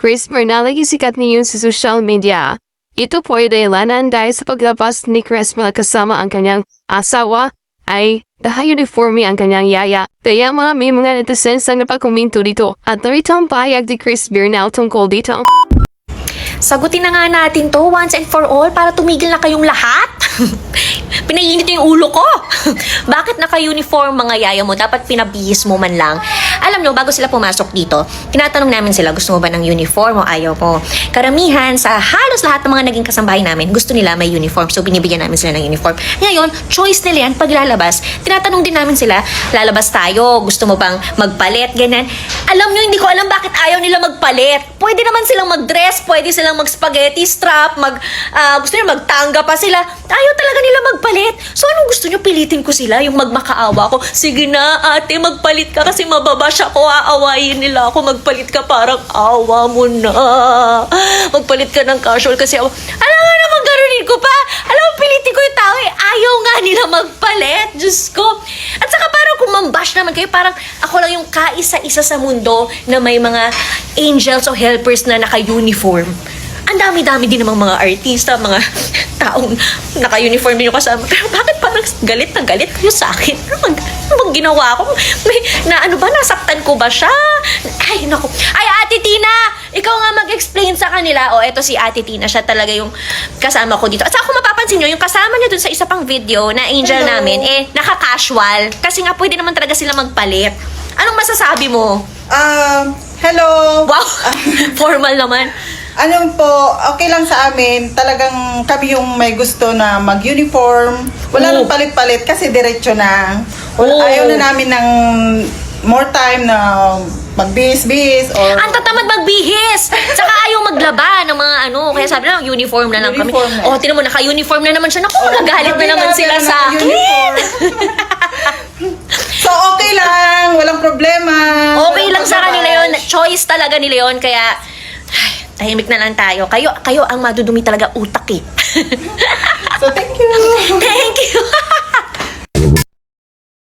Chris Bernal sikat niyon sa social media. Ito po ay dahilanan dahil sa paglabas ni Chris Bernal kasama ang kanyang asawa ay naka-uniforme ang kanyang yaya. Kaya may mga netizens ang napakomento dito. At narito ang pahayag ni Chris Bernal tungkol dito. Sagutin na nga natin to once and for all para tumigil na kayong lahat. Pinainit yung ulo ko. Bakit naka-uniform mga yaya mo? Dapat pinabihis mo man lang. Alam nyo, bago sila pumasok dito, tinatanong namin sila, gusto mo ba ng uniform o ayaw mo? Karamihan sa halos lahat ng mga naging kasambahay namin, gusto nila may uniform. So, binibigyan namin sila ng uniform. Ngayon, choice nila yan pag lalabas. Tinatanong din namin sila, lalabas tayo, gusto mo bang magpalit, ganyan. Alam nyo, hindi ko alam bakit ayaw nila magpalit. Pwede naman silang mag-dress, pwede silang mag-spaghetti strap, gusto nila magtangga pa sila. Ayaw talaga nila magpalit. So, anong gusto nyo? Pilitin ko sila, yung magmakaawa ko. Sige na, ate, magpalit ka kasi mababa siya ko. Aawayin nila ako. Magpalit ka, parang awa mo na. Magpalit ka ng casual kasi alam nga naman, garunin ko pa. Alam mo, pilitin ko yung tao eh. Ayaw nga nila magpalit. Diyos ko. At saka parang kung mambash naman kayo, parang ako lang yung kaisa-isa sa mundo na may mga angels o helpers na naka-uniform. Ang dami-dami din namang mga artista, mga taong naka-uniform din yung kasama. Pero bakit parang galit na galit kayo sa akin? Ano bang ginawa ko? Nasaktan ko ba siya? Ay, naku. Ay, Ate Tina! Ikaw nga mag-explain sa kanila. O, eto si Ate Tina. Siya talaga yung kasama ko dito. At saka kung mapapansin nyo, yung kasama niya dun sa isa pang video na angel namin, naka-casual. Kasi nga, pwede naman talaga sila magpalit. Anong masasabi mo? Hello! Wow! Formal naman. Okay lang sa amin. Talagang kami yung may gusto na mag-uniform. Wala nang palit-palit kasi diretso na. Ayaw na namin ng more time na magbihis-bihis or... Ang tatamad magbihis! Saka ayaw maglaba ng mga kaya sabi na, uniform na lang kami. Tinan mo, naka-uniform na naman siya. Naku, nagalit na naman sila sa akin. So, okay lang. Walang problema. Okay lang sa kanila yun. Choice talaga nila yun. Kaya, tahimik na lang tayo. Kayo ang madudumi talaga utak eh. So, thank you. Thank you.